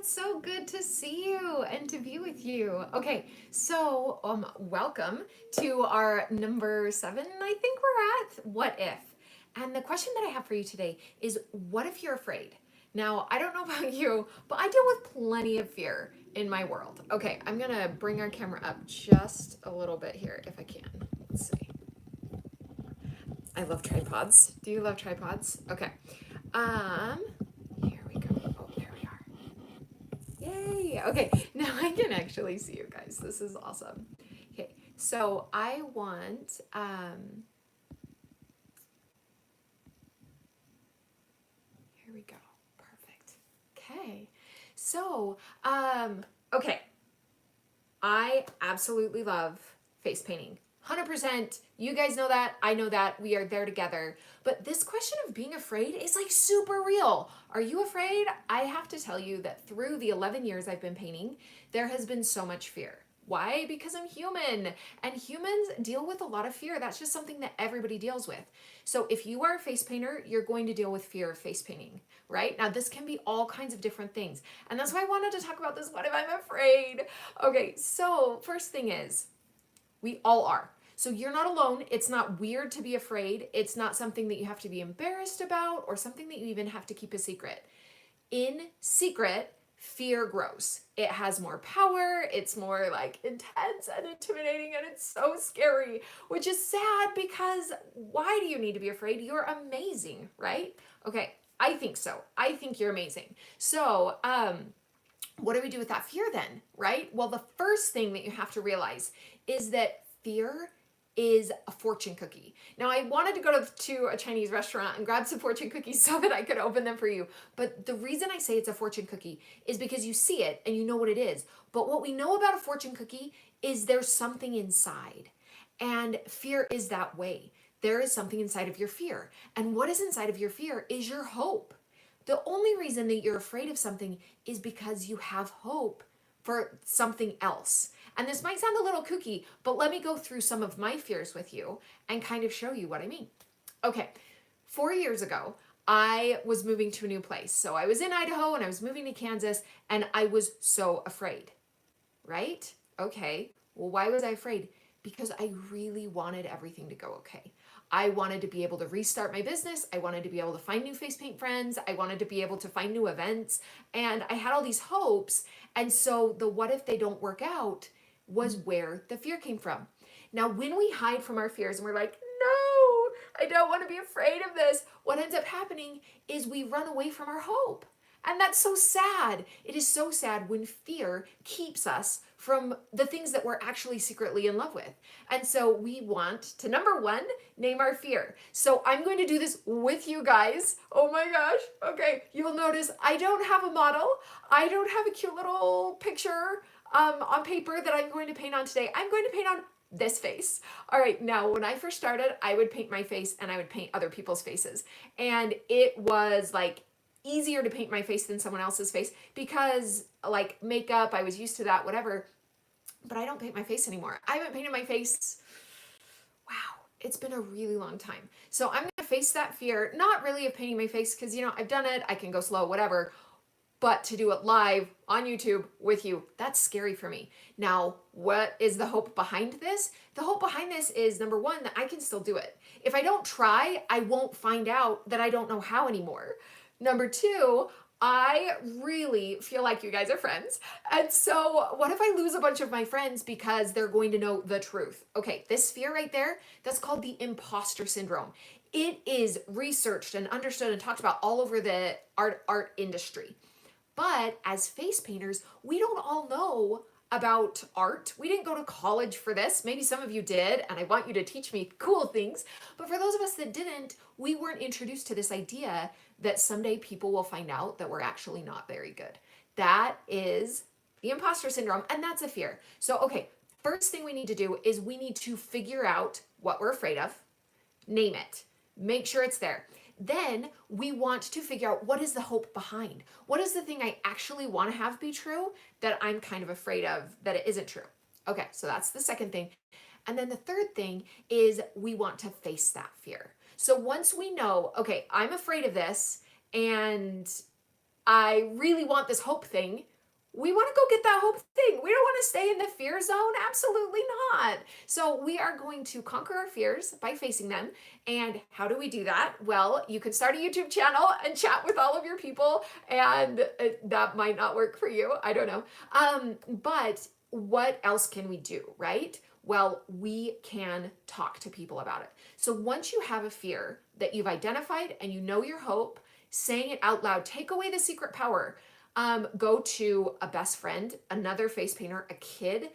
It's so good to see you and to be with you. Okay, so welcome to our number 7, I think we're at. What if? And the question that I have for you today is what if you're afraid? Now, I don't know about you, but I deal with plenty of fear in my world. Okay, I'm gonna bring our camera up just a little bit here if I can. Let's see. I love tripods. Do you love tripods? Okay. Um, Here we go. Oh, there we are. Yay! Okay, now I can actually see you guys. This is awesome. Okay, so I want, here we go. Perfect. Okay, so, okay, I absolutely love face painting. 100%. You guys know that. I know that. We are there together. But this question of being afraid is like super real. Are you afraid? I have to tell you that through the 11 years I've been painting, there has been so much fear. Why? Because I'm human and humans deal with a lot of fear. That's just something that everybody deals with. So if you are a face painter, you're going to deal with fear of face painting, right? Now, this can be all kinds of different things. And that's why I wanted to talk about this. What if I'm afraid? Okay, so first thing is, we all are. So you're not alone. It's not weird to be afraid. It's not something that you have to be embarrassed about or something that you even have to keep a secret. In secret, fear grows. It has more power, it's more like intense and intimidating, and it's so scary, which is sad because why do you need to be afraid? You're amazing, right? Okay, I think so. I think you're amazing. So, what do we do with that fear then, right? Well, the first thing that you have to realize is that fear is a fortune cookie. Now, I wanted to go to a Chinese restaurant and grab some fortune cookies so that I could open them for you. But the reason I say it's a fortune cookie is because you see it and you know what it is. But what we know about a fortune cookie is there's something inside. And fear is that way. There is something inside of your fear. And what is inside of your fear is your hope. The only reason that you're afraid of something is because you have hope for something else. And this might sound a little kooky, but let me go through some of my fears with you and kind of show you what I mean. Okay, 4 years ago, I was moving to a new place. So I was in Idaho and I was moving to Kansas, and I was so afraid, right? Okay, well, why was I afraid? Because I really wanted everything to go okay. I wanted to be able to restart my business. I wanted to be able to find new face paint friends. I wanted to be able to find new events. And I had all these hopes. And so the what if they don't work out was where the fear came from. Now, when we hide from our fears and we're like, no, I don't want to be afraid of this, what ends up happening is we run away from our hope. And that's so sad. It is so sad when fear keeps us from the things that we're actually secretly in love with. And so we want to, number one, name our fear. So I'm going to do this with you guys. Oh my gosh. Okay. You'll notice I don't have a model. I don't have a cute little picture on paper that I'm going to paint on today. I'm going to paint on this face. All right, now when I first started, I would paint my face and I would paint other people's faces. And it was like easier to paint my face than someone else's face because like makeup, I was used to that, whatever. But I don't paint my face anymore. I haven't painted my face, wow, it's been a really long time. So I'm gonna face that fear, not really of painting my face because I've done it, I can go slow, whatever. But to do it live on YouTube with you, that's scary for me. Now, what is the hope behind this? The hope behind this is number one, that I can still do it. If I don't try, I won't find out that I don't know how anymore. Number two, I really feel like you guys are friends. And so, what if I lose a bunch of my friends because they're going to know the truth? Okay, this fear right there, that's called the imposter syndrome. It is researched and understood and talked about all over the art industry. But as face painters, we don't all know about art. We didn't go to college for this. Maybe some of you did, and I want you to teach me cool things. But for those of us that didn't, we weren't introduced to this idea that someday people will find out that we're actually not very good. That is the imposter syndrome, and that's a fear. So, okay, first thing we need to do is we need to figure out what we're afraid of, name it, make sure it's there. Then we want to figure out what is the hope behind. What is the thing I actually want to have be true that I'm kind of afraid of that it isn't true? Okay, so that's the second thing. And then the third thing is we want to face that fear. So once we know, okay, I'm afraid of this and I really want this hope thing, We want to go get that hope thing. We don't want to stay in the fear zone. Absolutely not. So we are going to conquer our fears by facing them. And how do we do that? Well, you could start a YouTube channel and chat with all of your people, and that might not work for you. I don't know. But what else can we do, right? Well, we can talk to people about it. So once you have a fear that you've identified and you know your hope, saying it out loud, take away the secret power. Go to a best friend, another face painter, a kid.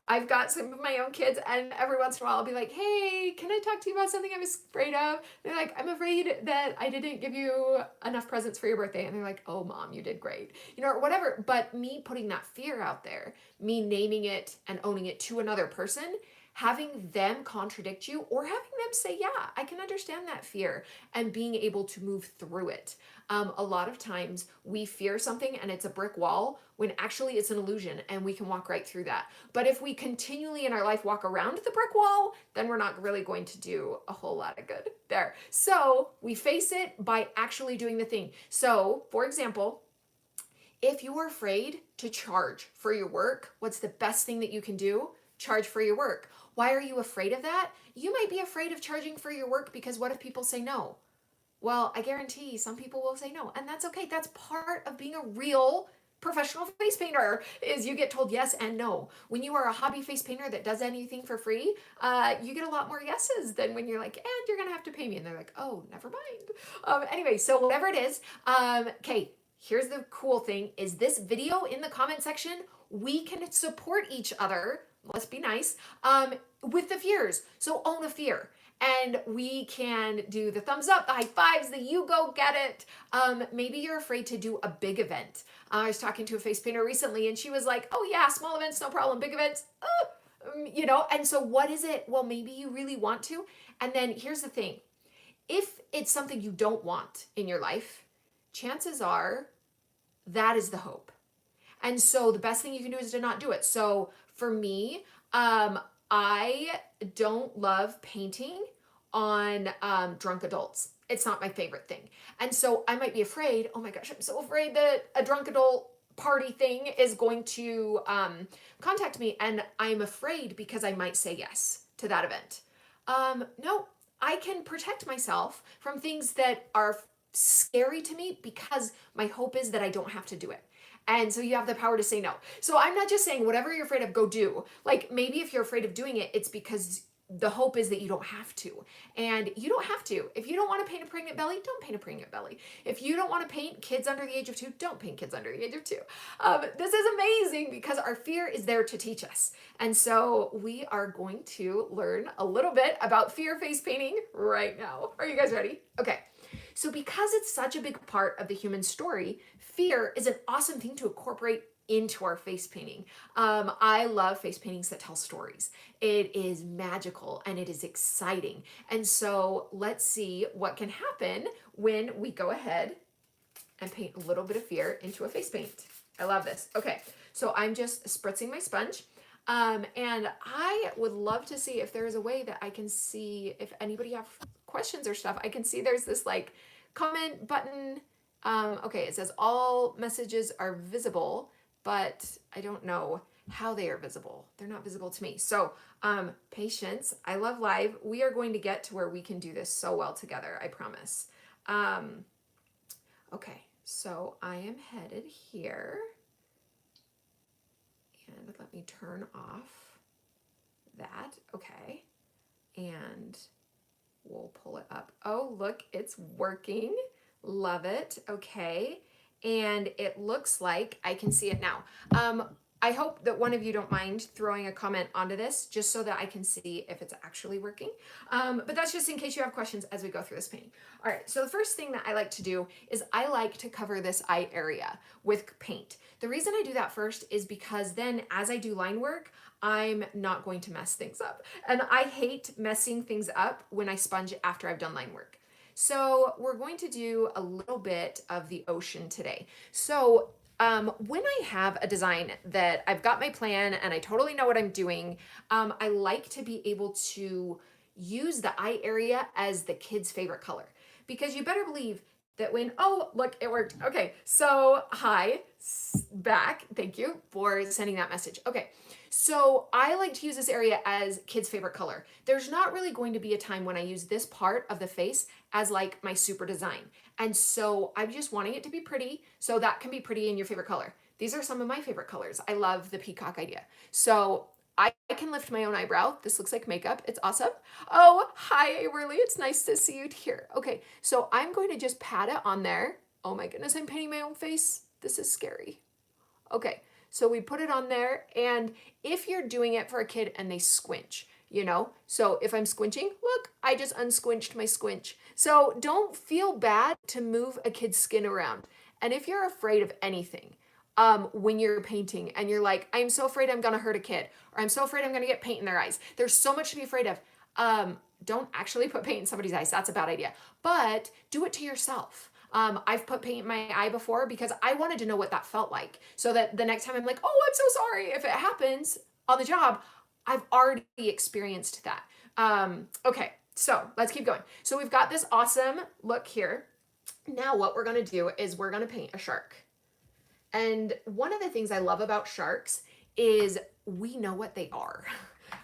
I've got some of my own kids, and every once in a while I'll be like, hey, can I talk to you about something I'm afraid of? They're like, I'm afraid that I didn't give you enough presents for your birthday. And they're like, oh, mom, you did great. Or whatever. But me putting that fear out there, me naming it and owning it to another person, having them contradict you or having them say, yeah, I can understand that fear, and being able to move through it. A lot of times we fear something and it's a brick wall when actually it's an illusion, and we can walk right through that. But if we continually in our life walk around the brick wall, then we're not really going to do a whole lot of good there. So we face it by actually doing the thing. So, for example, if you are afraid to charge for your work, what's the best thing that you can do? Charge for your work. Why are you afraid of that? You might be afraid of charging for your work because what if people say no? Well, I guarantee some people will say no, and that's okay. That's part of being a real professional face painter, is you get told yes and no. When you are a hobby face painter that does anything for free, you get a lot more yeses than when you're like, and you're gonna have to pay me, and they're like, oh, never mind. Anyway, so whatever it is, okay, here's the cool thing, is this video in the comment section, we can support each other, let's be nice, with the fears. So own a fear. And we can do the thumbs up, the high fives, the you go get it. Maybe you're afraid to do a big event. I was talking to a face painter recently, and she was like, oh yeah, small events, no problem. Big events, and so what is it? Well, maybe you really want to. And then here's the thing. If it's something you don't want in your life, chances are that is the hope. And so the best thing you can do is to not do it. So for me, I don't love painting on drunk adults. It's not my favorite thing. And so I might be afraid, oh my gosh, I'm so afraid that a drunk adult party thing is going to contact me. And I'm afraid because I might say yes to that event. No, I can protect myself from things that are scary to me because my hope is that I don't have to do it. And so you have the power to say no. So I'm not just saying whatever you're afraid of, go do. Like maybe if you're afraid of doing it, it's because the hope is that you don't have to. And you don't have to. If you don't want to paint a pregnant belly, don't paint a pregnant belly. If you don't want to paint kids under the age of 2, don't paint kids under the age of 2. This is amazing because our fear is there to teach us. And so we are going to learn a little bit about fear face painting right now. Are you guys ready? Okay. So because it's such a big part of the human story, fear is an awesome thing to incorporate into our face painting. I love face paintings that tell stories. It is magical and it is exciting. And so let's see what can happen when we go ahead and paint a little bit of fear into a face paint. I love this. Okay, so I'm just spritzing my sponge. And I would love to see if there is a way that I can see if anybody have questions or stuff. I can see there's this like comment button. Okay, it says all messages are visible, but I don't know how they are visible. They're not visible to me. So patience. I love live. We are going to get to where we can do this so well together. I promise. Okay, so I am headed here. And let me turn off that. Okay. And we'll pull it up. Oh, look, it's working. Love it. Okay. And it looks like I can see it now. I hope that one of you don't mind throwing a comment onto this just so that I can see if it's actually working. But that's just in case you have questions as we go through this painting. All right, so the first thing that I like to do is I like to cover this eye area with paint. The reason I do that first is because then as I do line work, I'm not going to mess things up. And I hate messing things up when I sponge after I've done line work. So we're going to do a little bit of the ocean today. So when I have a design that I've got my plan and I totally know what I'm doing, I like to be able to use the eye area as the kid's favorite color. Because you better believe that when, oh, look, it worked. Okay, so hi. back. Thank you for sending that message. Okay, so I like to use this area as kids' favorite color. There's not really going to be a time when I use this part of the face as like my super design. And so I'm just wanting it to be pretty, so that can be pretty in your favorite color. These are some of my favorite colors. I love the peacock idea. So I can lift my own eyebrow. This looks like makeup. It's awesome. Oh, hi, Averly. It's nice to see you here. Okay, so I'm going to just pat it on there. Oh my goodness, I'm painting my own face. This is scary. Okay, so we put it on there, and if you're doing it for a kid and they squinch, you know, so if I'm squinching, look, I just unsquinched my squinch. So don't feel bad to move a kid's skin around. And if you're afraid of anything, when you're painting and you're like, I'm so afraid I'm gonna hurt a kid, or I'm so afraid I'm gonna get paint in their eyes. There's so much to be afraid of. Don't actually put paint in somebody's eyes. That's a bad idea. But do it to yourself. I've put paint in my eye before because I wanted to know what that felt like, so that the next time I'm like, oh, I'm so sorry. If it happens on the job, I've already experienced that. Okay, so let's keep going. So we've got this awesome look here. Now what we're gonna do is we're gonna paint a shark. And one of the things I love about sharks is we know what they are.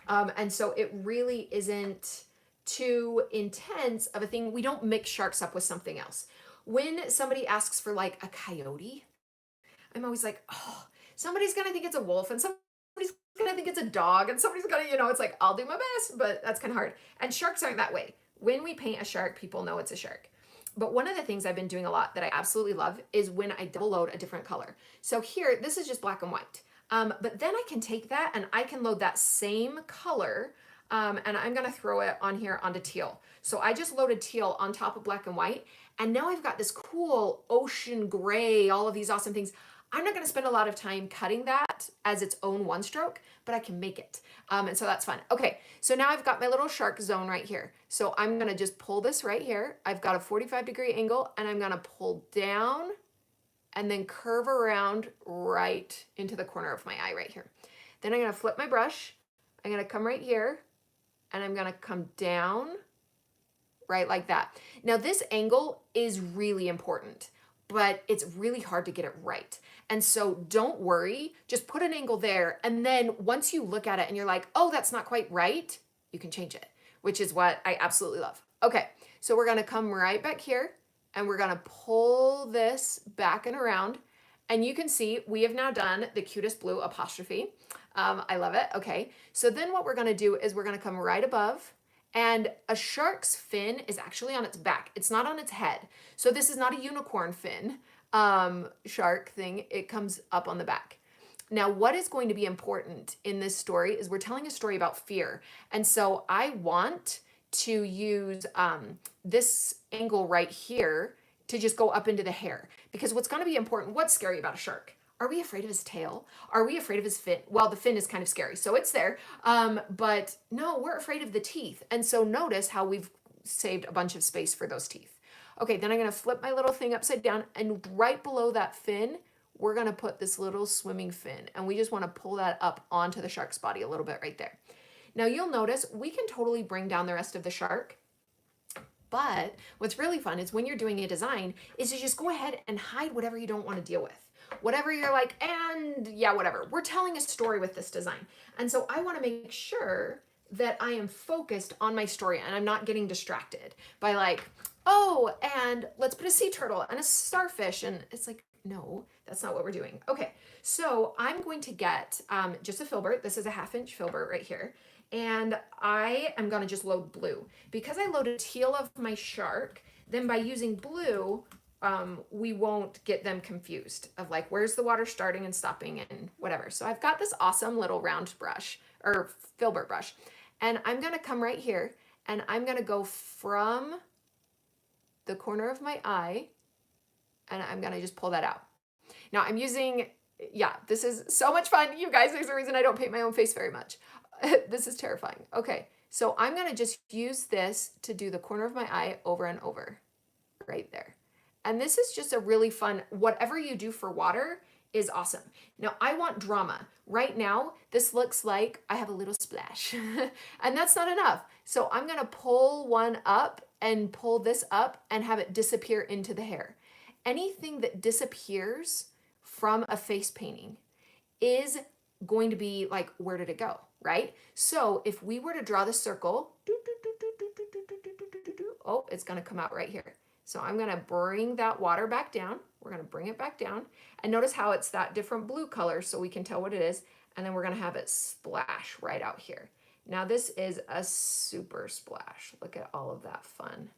And so it really isn't too intense of a thing. We don't mix sharks up with something else. When somebody asks for like a coyote, I'm always like, oh, somebody's gonna think it's a wolf, and somebody's gonna think it's a dog, and somebody's gonna, it's like, I'll do my best, but that's kind of hard. And sharks aren't that way. When we paint a shark, people know it's a shark. But one of the things I've been doing a lot that I absolutely love is when I double load a different color. So here, this is just black and white. But then I can take that and I can load that same color, and I'm gonna throw it on here onto teal. So I just loaded teal on top of black and white, and now I've got this cool ocean gray, all of these awesome things. I'm not gonna spend a lot of time cutting that as its own one stroke, but I can make it. And so that's fun. Okay, so now I've got my little shark zone right here. So I'm gonna just pull this right here. I've got a 45-degree angle, and I'm gonna pull down and then curve around right into the corner of my eye right here. Then I'm gonna flip my brush. I'm gonna come right here, and I'm gonna come down right like that. Now this angle is really important, but it's really hard to get it right. And so don't worry, just put an angle there. And then once you look at it and you're like, oh, that's not quite right, you can change it, which is what I absolutely love. Okay, so we're gonna come right back here, and we're gonna pull this back and around. And you can see we have now done the cutest blue apostrophe. I love it. Okay, so then what we're gonna do is we're gonna come right above, and a shark's fin is actually on its back. It's not on its head. So this is not a unicorn fin shark thing. It comes up on the back. Now, what is going to be important in this story is we're telling a story about fear. And so I want to use this angle right here to just go up into the hair. Because what's going to be important, what's scary about a shark? Are we afraid of his tail? Are we afraid of his fin? Well, the fin is kind of scary, so it's there. But no, we're afraid of the teeth. And so notice how we've saved a bunch of space for those teeth. Okay, then I'm gonna flip my little thing upside down, and right below that fin, we're gonna put this little swimming fin, and we just wanna pull that up onto the shark's body a little bit right there. Now you'll notice we can totally bring down the rest of the shark. But what's really fun is when you're doing a design is to just go ahead and hide whatever you don't want to deal with. Whatever you're like, and yeah, whatever. We're telling a story with this design. And so I want to make sure that I am focused on my story and I'm not getting distracted by like, oh, and let's put a sea turtle and a starfish. And it's like, no, that's not what we're doing. Okay, so I'm going to get just a filbert. This is a 1/2-inch filbert right here. And I am gonna just load blue. Because I loaded teal of my shark, then by using blue, we won't get them confused of like, where's the water starting and stopping and whatever. So I've got this awesome little round brush, or filbert brush, and I'm gonna come right here, and I'm gonna go from the corner of my eye, and I'm gonna just pull that out. Now I'm using, yeah, this is so much fun, you guys. There's a reason I don't paint my own face very much. This is terrifying. Okay, so I'm gonna just use this to do the corner of my eye over and over, right there. And this is just a really fun, whatever you do for water is awesome. Now I want drama. Right now, this looks like I have a little splash and that's not enough. So I'm gonna pull one up and pull this up and have it disappear into the hair. Anything that disappears from a face painting is going to be like, where did it go, right? So if we were to draw the circle, oh, it's going to come out right here. So I'm going to bring that water back down. We're going to bring it back down. And notice how it's that different blue color so we can tell what it is. And then we're going to have it splash right out here. Now this is a super splash. Look at all of that fun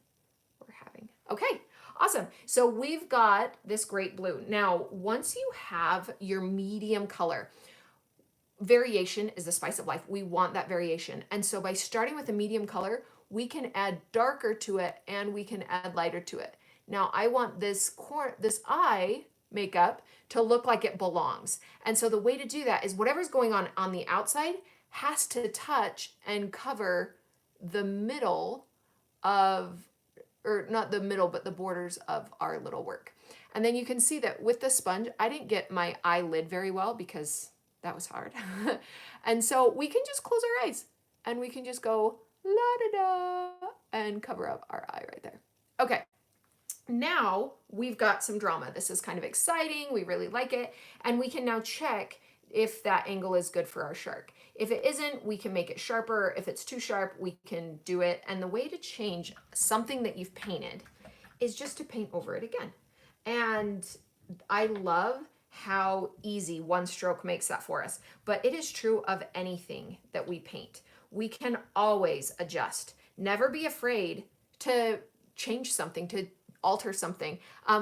we're having. Okay, awesome. So we've got this great blue. Now, once you have your medium color, variation is the spice of life. We want that variation. And so by starting with a medium color, we can add darker to it and we can add lighter to it. Now I want this eye makeup to look like it belongs. And so the way to do that is whatever's going on the outside has to touch and cover the middle of, or not the middle, but the borders of our little work. And then you can see that with the sponge, I didn't get my eyelid very well because that was hard. And so we can just close our eyes and we can just go la da da and cover up our eye right there. Okay, now we've got some drama. This is kind of exciting. We really like it. And we can now check if that angle is good for our shark. If it isn't, we can make it sharper. If it's too sharp, we can do it. And the way to change something that you've painted is just to paint over it again. And I love how easy one stroke makes that for us. But it is true of anything that we paint. We can always adjust. Never be afraid to change something, to alter something.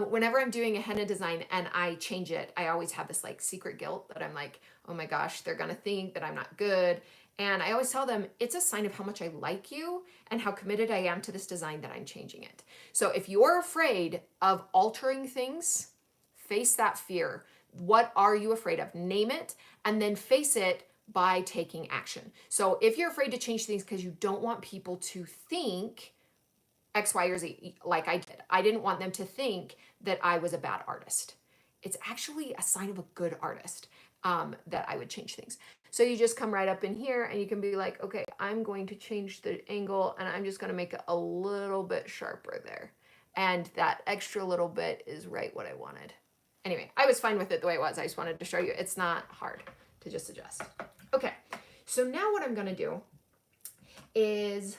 Whenever I'm doing a henna design and I change it, I always have this like secret guilt that I'm like, oh my gosh, they're gonna think that I'm not good. And I always tell them it's a sign of how much I like you and how committed I am to this design that I'm changing it. So if you're afraid of altering things, face that fear. What are you afraid of? Name it and then face it by taking action. So if you're afraid to change things because you don't want people to think X, Y, or Z, like I did, I didn't want them to think that I was a bad artist. It's actually a sign of a good artist that I would change things. So you just come right up in here and you can be like, okay, I'm going to change the angle and I'm just going to make it a little bit sharper there. And that extra little bit is right what I wanted. Anyway, I was fine with it the way it was. I just wanted to show you it's not hard to just adjust. Okay, so now what I'm gonna do is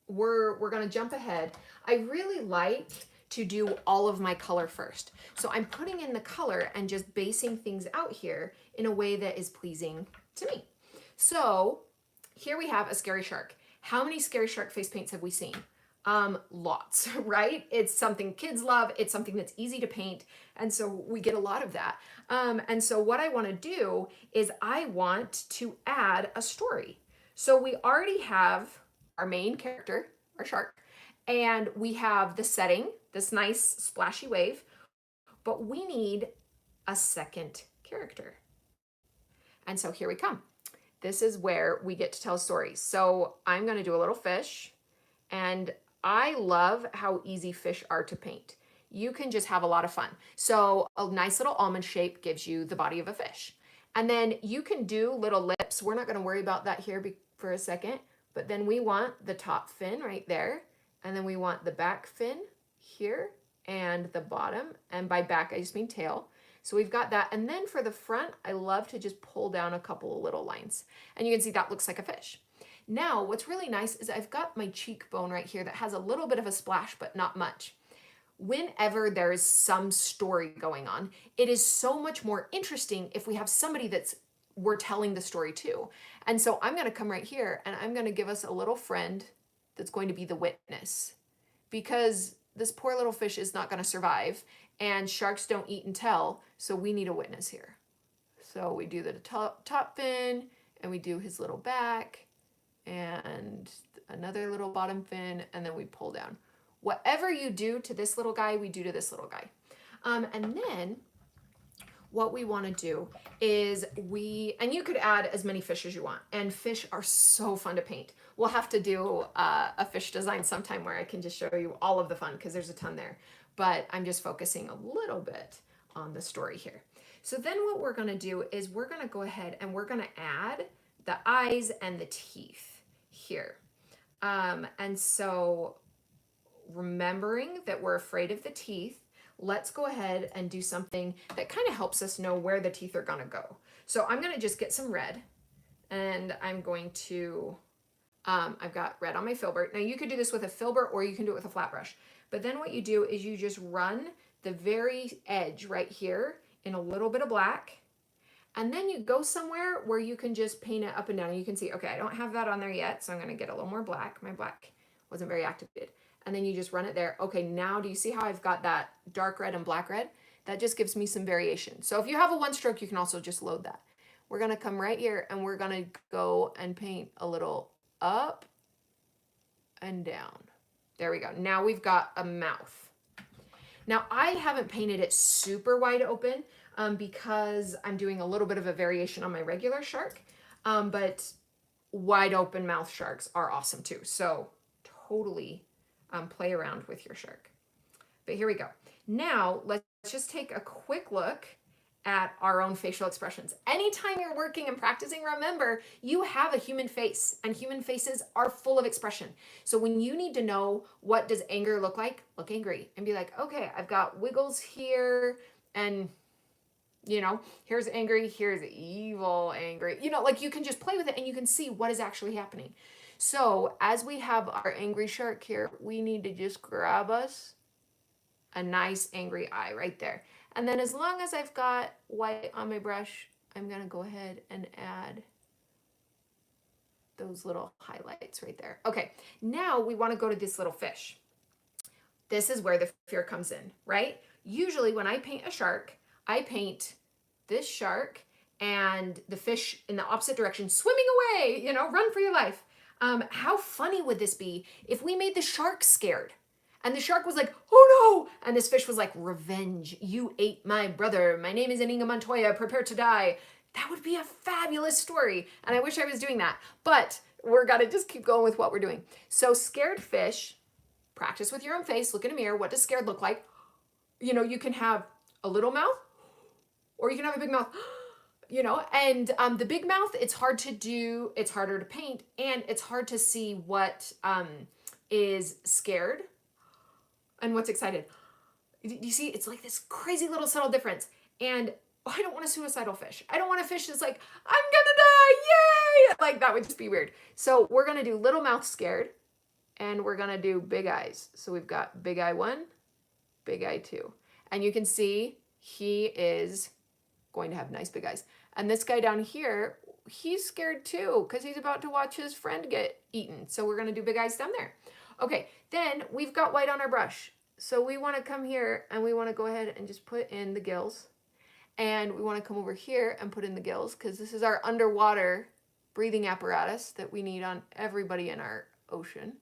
we're gonna jump ahead. I really like to do all of my color first. So I'm putting in the color and just basing things out here in a way that is pleasing to me. So here we have a scary shark. How many scary shark face paints have we seen? Lots, right? It's something kids love. It's something that's easy to paint. And so we get a lot of that. And so what I want to do is I want to add a story. So we already have our main character, our shark, and we have the setting, this nice splashy wave, but we need a second character. And so here we come. This is where we get to tell stories. So I'm going to do a little fish, and I love how easy fish are to paint. You can just have a lot of fun. So a nice little almond shape gives you the body of a fish. And then you can do little lips. We're not going to worry about that here for a second, but then we want the top fin right there. And then we want the back fin here and the bottom. And by back, I just mean tail. So we've got that. And then for the front, I love to just pull down a couple of little lines. And you can see that looks like a fish. Now, what's really nice is I've got my cheekbone right here that has a little bit of a splash, but not much. Whenever there is some story going on, it is so much more interesting if we have somebody we're telling the story to. And so I'm going to come right here and I'm going to give us a little friend that's going to be the witness, because this poor little fish is not going to survive and sharks don't eat and tell. So we need a witness here. So we do the top fin and we do his little back and another little bottom fin, and then we pull down. Whatever you do to this little guy, we do to this little guy. And then what we want to do is and you could add as many fish as you want, and fish are so fun to paint. We'll have to do a fish design sometime where I can just show you all of the fun, because there's a ton there, but I'm just focusing a little bit on the story here. So then what we're going to do is we're going to go ahead and we're going to add the eyes and the teeth here. And so remembering that we're afraid of the teeth, let's go ahead and do something that kind of helps us know where the teeth are gonna go. So I'm gonna just get some red, and I'm going to, I've got red on my filbert. Now you could do this with a filbert or you can do it with a flat brush. But then what you do is you just run the very edge right here in a little bit of black, and then you go somewhere where you can just paint it up and down. And you can see, okay, I don't have that on there yet, so I'm gonna get a little more black. My black wasn't very activated. And then you just run it there. Okay, now do you see how I've got that dark red and black red? That just gives me some variation. So if you have a one stroke, you can also just load that. We're gonna come right here and we're gonna go and paint a little up and down. There we go. Now we've got a mouth. Now I haven't painted it super wide open because I'm doing a little bit of a variation on my regular shark, but wide open mouth sharks are awesome too. So totally play around with your shark. But here we go. Now let's just take a quick look at our own facial expressions. Anytime you're working and practicing, remember you have a human face, and human faces are full of expression. So when you need to know what does anger look like, look angry and be like, okay, I've got wiggles here, and you know, here's angry, here's evil angry. You know, like you can just play with it and you can see what is actually happening. So as we have our angry shark here, we need to just grab us a nice angry eye right there. And then as long as I've got white on my brush, I'm gonna go ahead and add those little highlights right there. Okay, now we wanna go to this little fish. This is where the fear comes in, right? Usually when I paint a shark, I paint this shark and the fish in the opposite direction, swimming away, you know, run for your life. How funny would this be if we made the shark scared? And the shark was like, oh no! And this fish was like, revenge, you ate my brother. My name is Inigo Montoya, prepare to die. That would be a fabulous story. And I wish I was doing that. But we're gonna just keep going with what we're doing. So scared fish, practice with your own face, look in a mirror, what does scared look like? You know, you can have a little mouth, or you can have a big mouth, you know, and the big mouth, it's hard to do, it's harder to paint, and it's hard to see what is scared and what's excited. You see, it's like this crazy little subtle difference. And I don't want a suicidal fish. I don't want a fish that's like, I'm gonna die, yay! Like that would just be weird. So we're gonna do little mouth scared, and we're gonna do big eyes. So we've got big eye 1, big eye 2. And you can see he is going to have nice big eyes. And this guy down here, he's scared too because he's about to watch his friend get eaten. So we're gonna do big eyes down there. Okay, then we've got white on our brush. So we wanna come here and we wanna go ahead and just put in the gills. And we wanna come over here and put in the gills because this is our underwater breathing apparatus that we need on everybody in our ocean.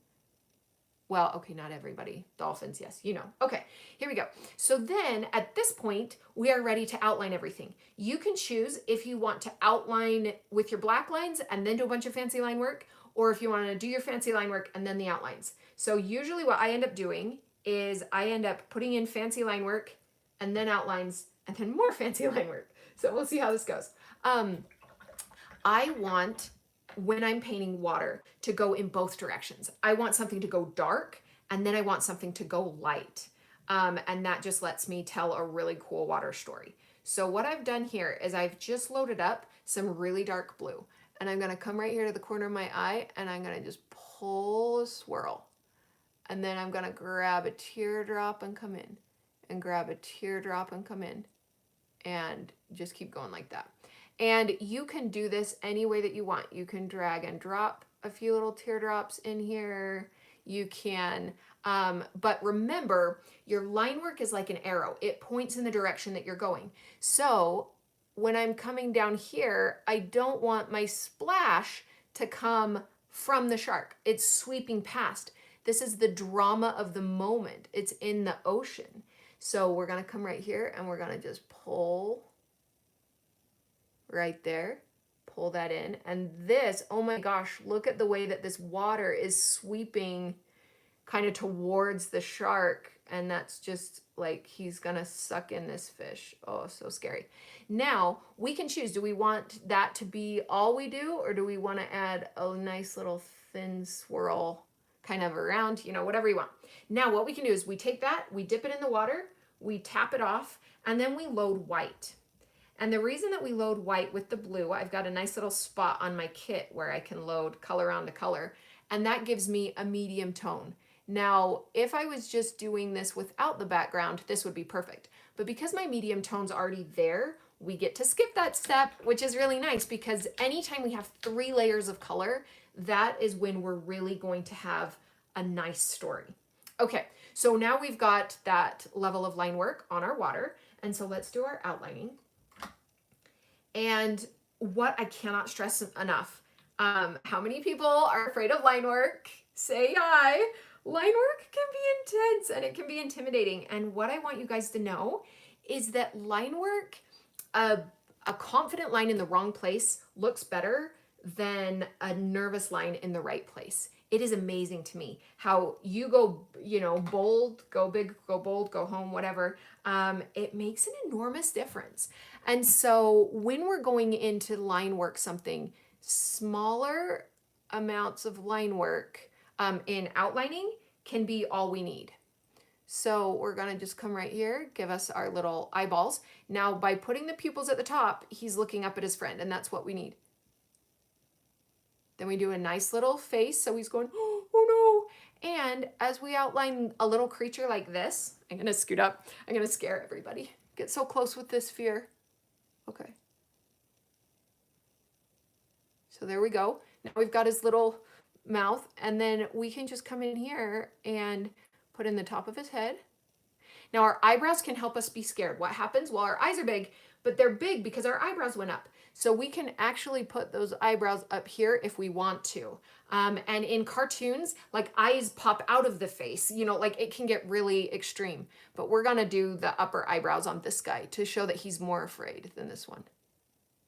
Well, okay, not everybody. Dolphins, yes, you know. Okay, here we go. So then at this point, we are ready to outline everything. You can choose if you want to outline with your black lines and then do a bunch of fancy line work, or if you want to do your fancy line work and then the outlines. So usually what I end up doing is I end up putting in fancy line work and then outlines and then more fancy line work. So we'll see how this goes. I want, when I'm painting water, to go in both directions. I want something to go dark, and then I want something to go light. And that just lets me tell a really cool water story. So what I've done here is I've just loaded up some really dark blue, and I'm gonna come right here to the corner of my eye, and I'm gonna just pull a swirl. And then I'm gonna grab a teardrop and come in, and grab a teardrop and come in, and just keep going like that. And you can do this any way that you want. You can drag and drop a few little teardrops in here. You can, but remember, your line work is like an arrow. It points in the direction that you're going. So when I'm coming down here, I don't want my splash to come from the shark. It's sweeping past. This is the drama of the moment. It's in the ocean. So we're gonna come right here and we're gonna just pull right there, pull that in. And this, oh my gosh, look at the way that this water is sweeping kind of towards the shark. And that's just like, he's gonna suck in this fish. Oh, so scary. Now we can choose, do we want that to be all we do? Or do we wanna add a nice little thin swirl kind of around, you know, whatever you want. Now what we can do is we take that, we dip it in the water, we tap it off, and then we load white. And the reason that we load white with the blue, I've got a nice little spot on my kit where I can load color onto color, and that gives me a medium tone. Now, if I was just doing this without the background, this would be perfect. But because my medium tone's already there, we get to skip that step, which is really nice because anytime we have 3 layers of color, that is when we're really going to have a nice story. Okay, so now we've got that level of line work on our water, and so let's do our outlining. And what I cannot stress enough, how many people are afraid of line work? Say hi. Line work can be intense and it can be intimidating. And what I want you guys to know is that line work, a confident line in the wrong place looks better than a nervous line in the right place. It is amazing to me how you go, bold, go big, go bold, go home, whatever. It makes an enormous difference. And so when we're going into line work something, smaller amounts of line work in outlining can be all we need. So we're gonna just come right here, give us our little eyeballs. Now by putting the pupils at the top, he's looking up at his friend, and that's what we need. Then we do a nice little face, so he's going, oh no. And as we outline a little creature like this, I'm gonna scoot up, I'm gonna scare everybody. Get so close with this fear. Okay. So there we go. Now we've got his little mouth, and then we can just come in here and put in the top of his head. Now our eyebrows can help us be scared. What happens? Well, our eyes are big, but they're big because our eyebrows went up. So we can actually put those eyebrows up here if we want to. And in cartoons, like eyes pop out of the face, like it can get really extreme. But we're gonna do the upper eyebrows on this guy to show that he's more afraid than this one.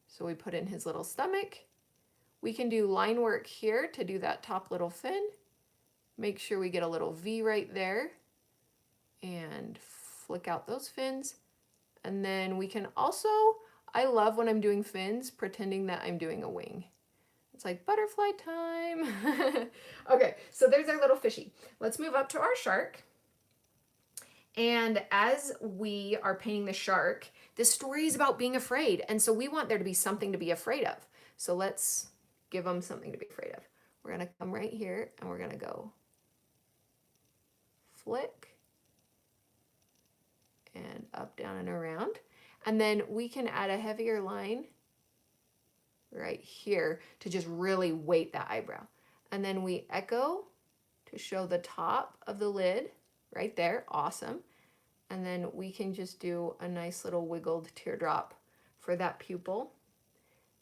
So we put in his little stomach. We can do line work here to do that top little fin. Make sure we get a little V right there and flick out those fins. And then we can also, I love when I'm doing fins, pretending that I'm doing a wing. It's like butterfly time. Okay, so there's our little fishy. Let's move up to our shark. And as we are painting the shark, this story is about being afraid. And so we want there to be something to be afraid of. So let's give them something to be afraid of. We're gonna come right here and we're gonna go flick and up, down, and around. And then we can add a heavier line right here to just really weight that eyebrow. And then we echo to show the top of the lid right there. Awesome. And then we can just do a nice little wiggled teardrop for that pupil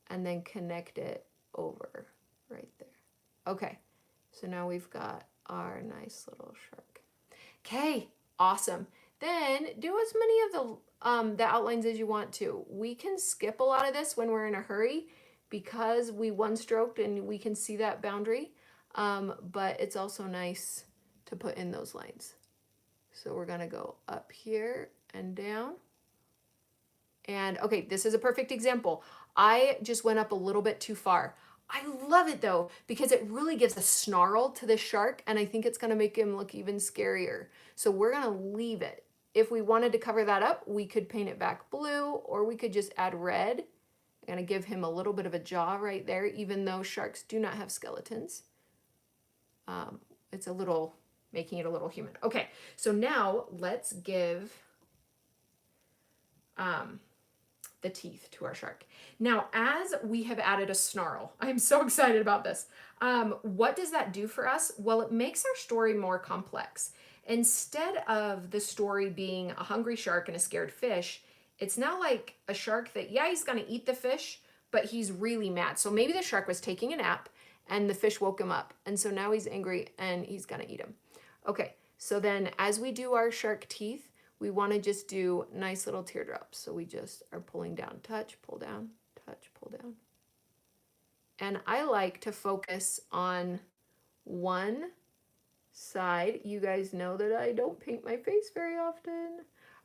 and then connect it over right there. Okay, so now we've got our nice little shark. Okay, awesome. Then do as many of the outlines as you want to. We can skip a lot of this when we're in a hurry because we one-stroked and we can see that boundary, but it's also nice to put in those lines. So we're gonna go up here and down. And okay, this is a perfect example. I just went up a little bit too far. I love it though, because it really gives a snarl to the shark, and I think it's gonna make him look even scarier. So we're gonna leave it. If we wanted to cover that up, we could paint it back blue, or we could just add red. I'm gonna give him a little bit of a jaw right there, even though sharks do not have skeletons. It's a little, making it a little human. Okay, so now let's give the teeth to our shark. Now, as we have added a snarl, I'm so excited about this. What does that do for us? Well, it makes our story more complex. Instead of the story being a hungry shark and a scared fish, it's now like a shark that, yeah, he's gonna eat the fish, but he's really mad. So maybe the shark was taking a nap and the fish woke him up. And so now he's angry and he's gonna eat him. Okay, so then as we do our shark teeth, we wanna just do nice little teardrops. So we just are pulling down, touch, pull down, touch, pull down. And I like to focus on one side. You guys know that I don't paint my face very often.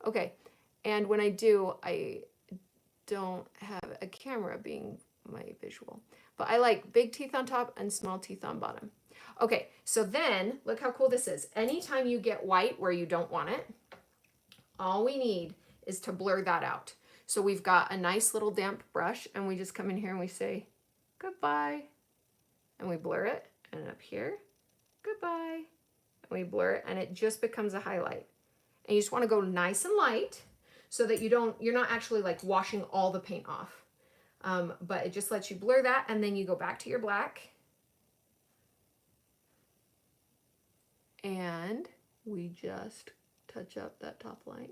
Okay, and when I do, I don't have a camera being my visual. But I like big teeth on top and small teeth on bottom. Okay, so then, look how cool this is. Anytime you get white where you don't want it, All we need is to blur that out. So we've got a nice little damp brush, and we just come in here and we say goodbye, and we blur it, and up here, goodbye, and we blur it, and it just becomes a highlight. And you just want to go nice and light so that you're not actually like washing all the paint off. But it just lets you blur that, and then you go back to your black, and we just touch up that top line.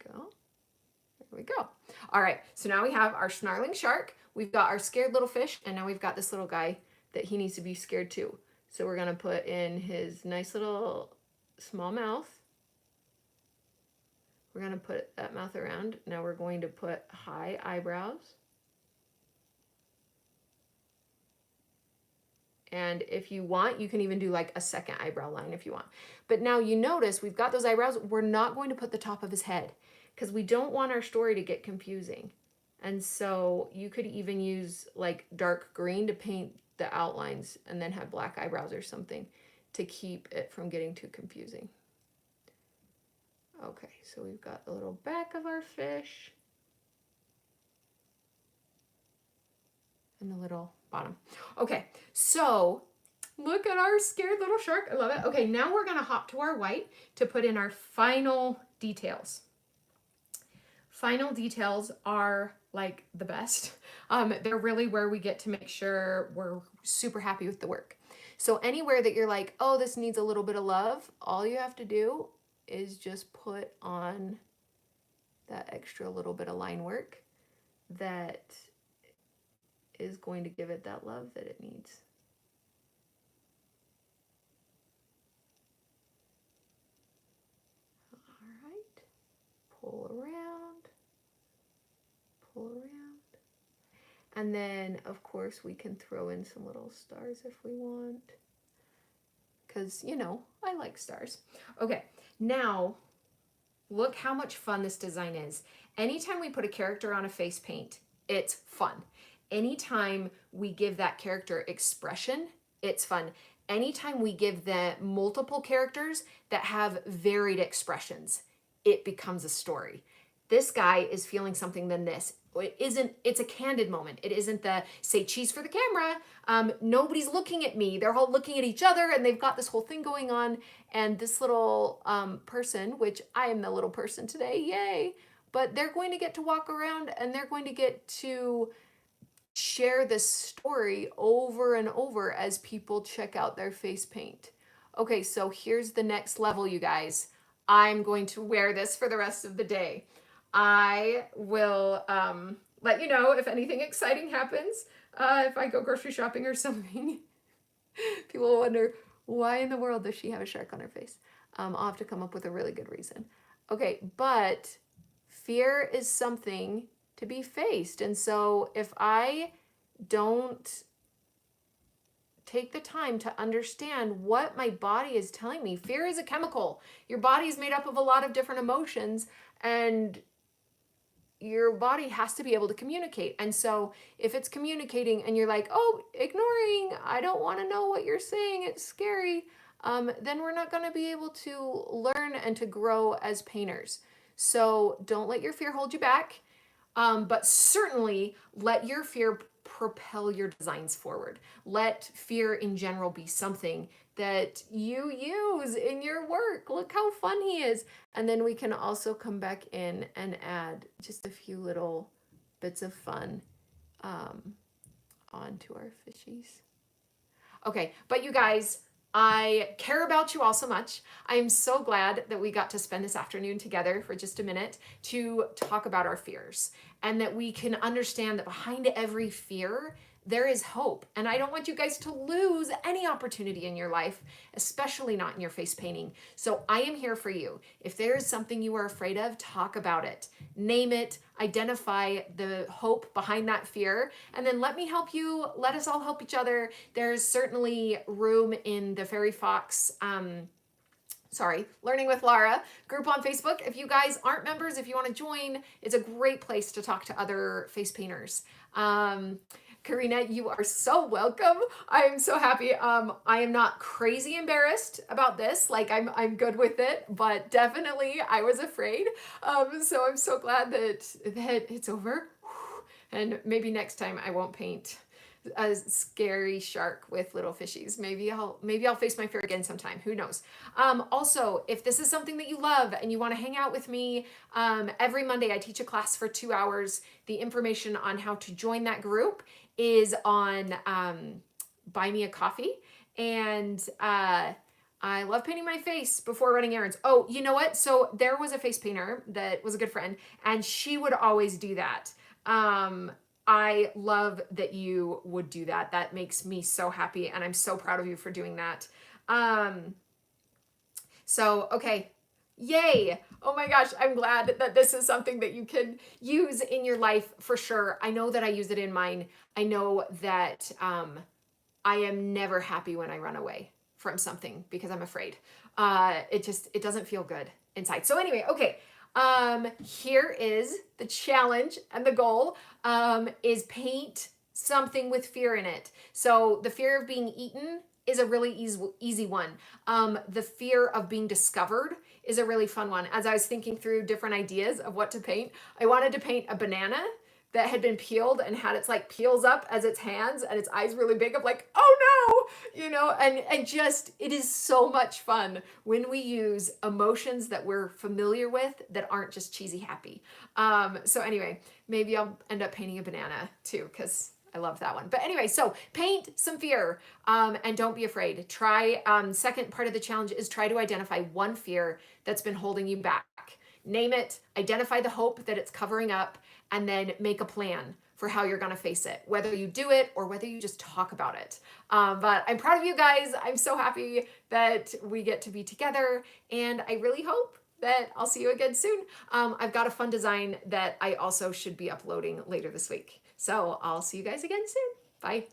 Go. There we go. All right, so now we have our snarling shark, we've got our scared little fish, and now we've got this little guy that he needs to be scared too. So we're gonna put in his nice little small mouth. We're gonna put that mouth around. Now we're going to put high eyebrows. And if you want, you can even do like a second eyebrow line if you want. But now you notice we've got those eyebrows. We're not going to put the top of his head because we don't want our story to get confusing. And so you could even use like dark green to paint the outlines and then have black eyebrows or something to keep it from getting too confusing. Okay, so we've got the little back of our fish and the little bottom. Okay, so look at our scared little shark. I love it. Okay, now we're gonna hop to our white to put in our final details. Final details are like the best. They're really where we get to make sure we're super happy with the work. So anywhere that you're like, oh, this needs a little bit of love, all you have to do is just put on that extra little bit of line work that is going to give it that love that it needs. All right, pull around, pull around. And then, of course, we can throw in some little stars if we want. Because, you know, I like stars. Okay, now, look how much fun this design is. Anytime we put a character on a face paint, it's fun. Anytime we give that character expression, it's fun. Anytime we give them multiple characters that have varied expressions, it becomes a story. This guy is feeling something than this. It's a candid moment. It isn't the say cheese for the camera. Nobody's looking at me. They're all looking at each other and they've got this whole thing going on. And this little person, which I am the little person today, yay. But they're going to get to walk around and they're going to get to share this story over and over as people check out their face paint. Okay, so here's the next level, you guys. I'm going to wear this for the rest of the day. I will let you know if anything exciting happens, if I go grocery shopping or something. People will wonder, why in the world does she have a shark on her face? I'll have to come up with a really good reason. Okay, but fear is something to be faced. And so if I don't take the time to understand what my body is telling me, fear is a chemical. Your body is made up of a lot of different emotions, and your body has to be able to communicate. And so if it's communicating and you're like, oh, ignoring, I don't want to know what you're saying, it's scary, then we're not going to be able to learn and to grow as painters. So don't let your fear hold you back, but certainly let your fear propel your designs forward. Let fear in general be something that you use in your work. Look how fun he is. And then we can also come back in and add just a few little bits of fun onto our fishies. Okay, but you guys, I care about you all so much. I am so glad that we got to spend this afternoon together for just a minute to talk about our fears, and that we can understand that behind every fear, there is hope. And I don't want you guys to lose any opportunity in your life, especially not in your face painting. So I am here for you. If there is something you are afraid of, talk about it. Name it, identify the hope behind that fear, and then let me help you. Let us all help each other. There's certainly room in the Fairy Fox Learning with Lara group on Facebook. If you guys aren't members, if you want to join, it's a great place to talk to other face painters. Karina, you are so welcome. I am so happy. I am not crazy embarrassed about this. Like I'm good with it, but definitely I was afraid. So I'm so glad that it's over. And maybe next time I won't paint a scary shark with little fishies. Maybe I'll face my fear again sometime. Who knows? Also, if this is something that you love and you want to hang out with me, every Monday I teach a class for 2 hours. The information on how to join that group is on Buy Me a Coffee. And I love painting my face before running errands. Oh, you know what? So there was a face painter that was a good friend, and she would always do that. I love that you would do that. That makes me so happy, and I'm so proud of you for doing that. Okay. Yay. Oh my gosh, I'm glad that this is something that you can use in your life for sure. I know that I use it in mine. I know that I am never happy when I run away from something because I'm afraid. It doesn't feel good inside. So anyway, okay. Here is the challenge, and the goal is paint something with fear in it. So the fear of being eaten is a really easy one. The fear of being discovered is a really fun one. As I was thinking through different ideas of what to paint, I wanted to paint a banana that had been peeled and had its like peels up as its hands and its eyes really big. I'm like, oh no, and just, it is so much fun when we use emotions that we're familiar with that aren't just cheesy happy. So anyway, maybe I'll end up painting a banana too, because I love that one. But anyway, so paint some fear, and don't be afraid. Try, second part of the challenge is try to identify one fear that's been holding you back. Name it, identify the hope that it's covering up, and then make a plan for how you're gonna face it, whether you do it or whether you just talk about it. But I'm proud of you guys. I'm so happy that we get to be together, and I really hope that I'll see you again soon. I've got a fun design that I also should be uploading later this week. So I'll see you guys again soon. Bye.